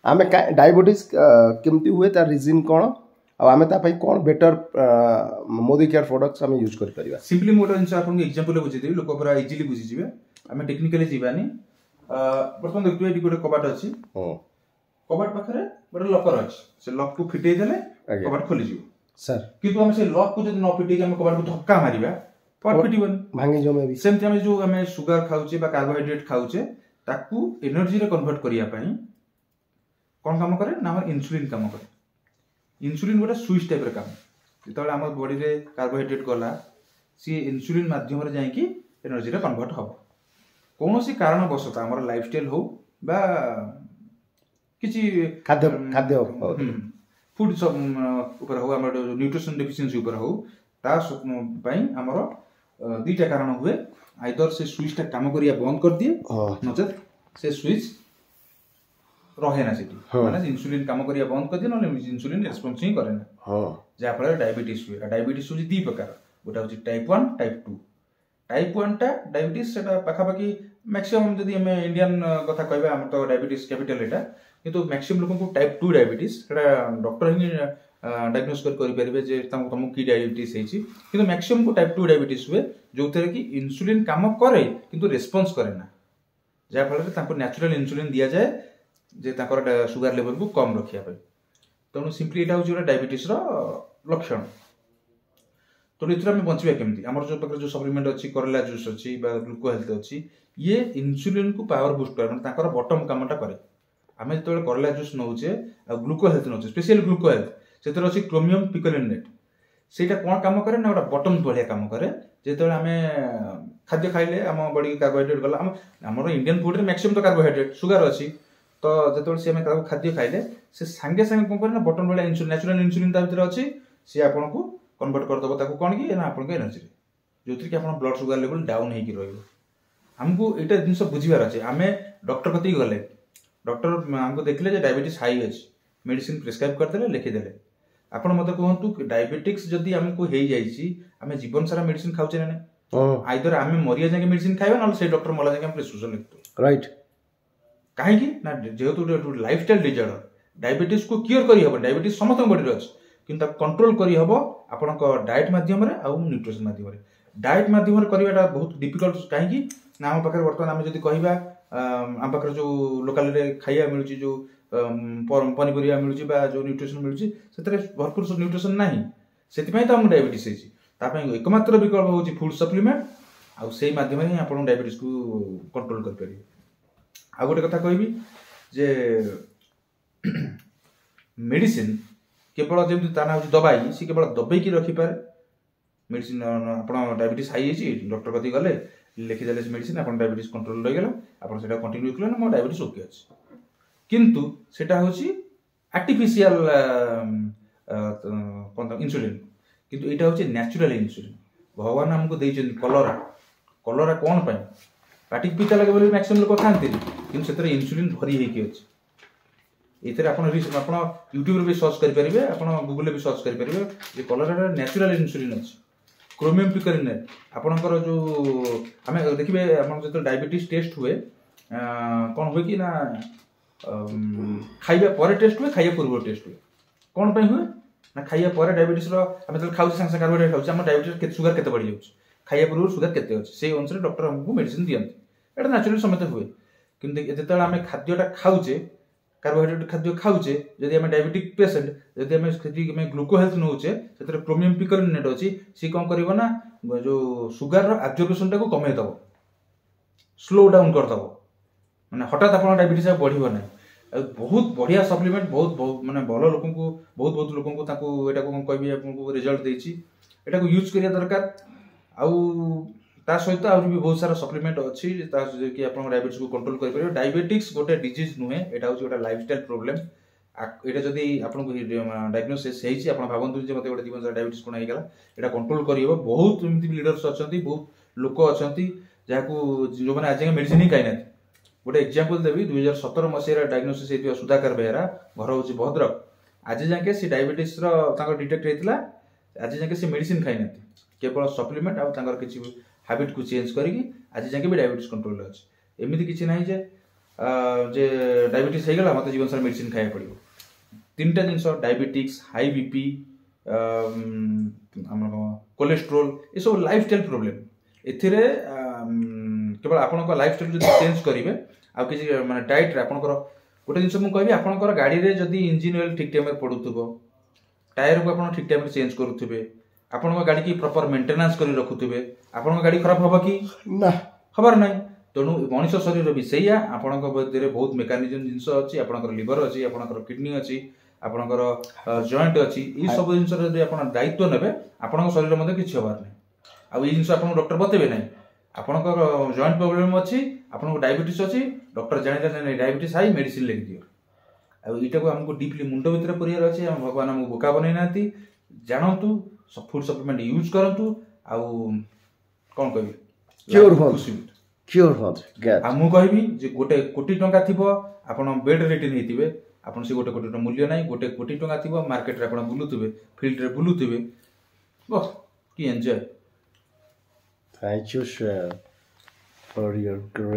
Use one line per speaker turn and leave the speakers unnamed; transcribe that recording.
आम डायबिटीज केमती हुए तार रीजन कौन आम कौन बेटर मोदी केयर प्रोडक्ट्स आम यूज कर परिबा
सिंपली मोर जिनस आपन एग्जांपल बुझी देबी लोक पूरा इजीली बुझी जिवे आम टेक्निकली जीवानी प्रथम देखिए ये गोटे कबाट अच्छी कबाट पाखरे गोटे लकर अच्छी से लक को फिटे देले कबाट खोली जीव
सर
किंतु हम से लक को जब न फिटे हम कबाट को धक्का मारिबा कबाट फिटिबन भांगी जो में भी सेम हम जो हम सुगर खाउचे बा कार्बोहाइड्रेट खाउचे ताकू एनर्जी रे कन्वर्ट करिया पई कौन काम करे ना इंसुलिन काम करे इंसुलिन गोटे स्विच टाइप रे काम जिते आम बॉडी रे कार्बोहाइड्रेट गला सी इंसुलिन माध्यम रे जाई कि एनर्जी रे कन्वर्ट हो कौन सी कारण बसता आम लाइफस्टाइल हो बा किछि
खाद्य खाद्य
फूड ऊपर हो आम न्यूट्रिशन डेफिशिएंसी ऊपर हो ता पई हमर दुईटा कारण हुए आइदर से स्विच टा काम करिया बंद कर दिए नचेत से स्विच रहे ना सेठी माने इंसुलिन काम करिया बंद कर दिए न इंसुलिन रिस्पांस ही करे ना जा फल डायबिटीज हुए डायबिटीज हो दी प्रकार गोटा हो टाइप 1 टाइप 2 टाइप 1 टा डायबिटीज सेटा पाखापाखि मैक्सिमम जदि हम इंडियन कथा कहबा हम तो डायबिटीज कैपिटल एटा किंतु मैक्सिमम लोगन को टाइप 2 डायबिटीज सेटा डॉक्टर ही डायग्नोस करि परिबे जे तुम की डायबिटीज हेछि किंतु मैक्सिमम को टाइप 2 डायबिटीज हुए जोथरे कि इंसुलिन काम करे किंतु रिस्पांस करे ना जा फल तांको नेचुरल इंसुलिन दिया जाए जे ताकर सुगर लेवल को कम रखिया पे तेणु सिंपली एटा होछि डायबिटीज रो लक्षण तो इथरा में बंचिबा केमती हमर जो पाकर जो सप्लीमेंट अछि करेला जूस अछि बा ग्लूको हेल्थ अछि ये इंसुलिन को पावर बूस्ट करे ताकर बॉटम कामटा करे आमे जतले करेला जूस नउचे आ ग्लूको हेल्थ नउचे स्पेशल ग्लूको हेल्थ सेतर अछि क्रोमियम पिकोलिनेट सेटा कोन काम करे ना ओटा बॉटम बढ़िया काम करे जेतले आमे खाद्य खाइले हम बॉडी कार्बोहाइड्रेट गला हमर इंडियन फूड रे मैक्सिमम तो कार्बोहाइड्रेट सुगर अछि तो जेतले से हम खाद्य खाइले से संगे संगे कोन करे ना बॉटम बढ़िया इंसुलिन नेचुरल इंसुलिन ता भीतर अछि से आपन को कन्वर्ट कर दबो ताको कोन कि ना आपन के एनर्जी जोथि कि आपन ब्लड सुगर लेवल डाउन हे कि रहइबो हमको एटा जिंस बुझिबार अछि हमें डॉक्टर कति गले डॉक्टर हमको देखले जे डायबिटीज हाई अछि मेडिसिन प्रिस्क्राइब कर देले लिखि देले आपन मते कहंतु डायबिटिक्स जदी हमको हे जाईची हमें जीवन सारा मेडिसिन खाउचे ना आइदर हमें मरिया जाके मेडिसिन खाइबा न से डॉक्टर मला जाके हम प्रिस्क्रिप्शन लिखतो राइट काहे कि ना जेहेतु लाइफस्टाइल डिजॉर्डर डायबिटीज को क्योर करी हबो डायबिटीज समस्त बॉडी रे अछि किंतु कंट्रोल करी हबो आपन को डाइट माध्यम रे आ न्यूट्रिशन माध्यम रे डाइट माध्यम रे करिवाटा बहुत डिफिकल्ट काहे कि ना हम पाकर वर्तमान हम जदी कहिबा हम पाकर जो लोकल रे खाइया मिलुची जो पनिपरिया मिलुची बा जो न्यूट्रिशन मिलुची सेतरे भरपूर न्यूट्रिशन नाही सेति पई त हम डायबिटीज हेची ता पई एकमात्र विकल्प होची फूड सप्लीमेंट आ सेही माध्यम रे आपन डायबिटीज को कंट्रोल कर परिबे आ गोटे कथा कहबी जे मेडिसिन केवल जब ताना हो दवाई सी केवल दबाई की रखी पारे मेडिसिन आपन डायबिटीज हाई हेची डॉक्टर कति गले लिखिदेले मेडिसिन आपन डायबिटीज कंट्रोल रह गेला आपन सेटा कंटिन्यू कले ना मो डायबिटीज ओके अछि किंतु सेटा होची आर्टिफिशियल इंसुलिन किंतु एटा होची नेचुरल इंसुलिन भगवान हमको देइछन कलरा कलरा कोन पय पाटिक पिता लगे बोली मैक्सिमम लोक खांती किंतु सेतरे इंसुलिन भरी हे कि अछि एतरे आपन यूट्यूब रे भी सर्च करि परिबे आपन गूगल रे भी सर्च करि परिबे जे कलरा नेचुरल इंसुलिन अछि क्रोमियम पिकोलिनेट आपनकर जो हमें देखिबे आपन जत डायबिटीज टेस्ट हुए कोन हुए कि ना खाइबा पर टेस्ट हुए खाइबा पूर्व टेस्ट हुए कोन पय हुए ना खाइबा पर डायबिटीज रो हम त खाउ संग कार्बोहाइड्रेट खाउ हम डायबिटीज के शुगर केते बढ़ि जाउछ खाइबा पूर्व शुगर केते अछि से अनुसार डॉक्टर हमको मेडिसिन दियंती एटा नेचुरल समते हुए किंतु जेतले हम खाद्यटा खाउचे कार्बोहाइड्रेट खाद्य खाउचे जदि हम डायबिटिक पेशेंट जदि हम ग्लूको हेल्थ नउचे सेतरे क्रोमियम पिकोलिनेट अछि सी कोन करबो ना जो सुगर रो एब्जॉर्प्शन टा को कमे दबो स्लो डाउन कर दबो माने हठात आपन डायबिटीज बढ़िबो नै बहुत बढ़िया सप्लीमेंट बहुत माने भलो लोकन को बहुत लोकन को ताको एटा को कहबी आपन को रिजल्ट देछि एटा को यूज करिया दरकार आउ ता सहित आ भी बहुत सारा सप्लीमेंट अछि ता कि आपन डायबिटीज को कंट्रोल कर परियो डायबिटिक्स गोटे डिजीज नुहे एटा होछि गोटे लाइफस्टाइल प्रॉब्लम एटा जदी आपन को डायग्नोसिस हेछि आपन भाबंतु जे मते गोटे जीवन सारा डायबिटीज कोन हे गेला एटा कंट्रोल करियो बहुत एमति लीडर्स अछंती बहुत लोक अछंती जाको जो माने आज मेडिसिन ही काइना गोटे एग्जांपल देबी 2017 मसिया डायग्नोसिस हेतिया सुधाकर बेहरा घर होछि भद्रक आज जाके सी डायबिटीज रो ताको डिटेक्ट हेतिला आज जाके सी मेडिसिन खाइनाती केवल सप्लीमेंट आ किसी हैबिट को चेंज करी आज जाके भी डायबिटीज कंट्रोल अछि एमिति किछि नाही जे जे डायबिटीज हो गला मत जीवन सारा मेडिसिन खाया पड़ो तीन टा जिनस डायबिटिक्स हाई बीपी कोलेस्ट्रोल ये सब लाइफस्टाइल प्रोब्लेम एथिरे केवल आपन लाइफस्टाइल जो चेंज करेंगे आउ किसी माने डाइट रे आपन गोटे जिनस मुझे कहबी आपन गाड़ी रे जदी इंजिन ऑयल ठीक टाइम पड़ुथबो टायर को आपन ठीक टाइम चेंज करूथबे आपन गाड़ी की प्रॉपर मेंटेनेंस करी रखुथबे आपन गाड़ी खराब होबा कि
ना
खबर नहीं तेणु मनुष्य शरीर भी सैया आपण बहुत मेकानिजम जिनस अच्छी आपन लिवर अच्छी आपन किडनी अच्छी आपणकर जॉइंट अच्छी ये सब जिन आप दायित्व ने आपण शरीर मध्य किसी हबार नहीं आउ जिन आप डॉक्टर बतेबे ना आपणकर जॉइंट प्रोब्लेम अच्छी आपको डायबिटीज अच्छी डॉक्टर जाने डायबिटीज हाई मेडिसिन लिखि दियो आईटा को हमको डीपली मुंड भीतर पुरियार अच्छे भगवान आमको बोका बनई ना जानतु फूड सप्लीमेंट यूज करंतु आउ कौन कहबी
क्योर
मु कहबी जे गोटे कोटी टंका थिबो आपण बेड रेट नहीं आपन से गोटे कोटी मूल्य नहीं गोटे कोटी टंका थी मार्केट रे आपन बुलुथबे फील्ड रे बुलुथबे बस की enjoy
Thank you, Shreya, for your great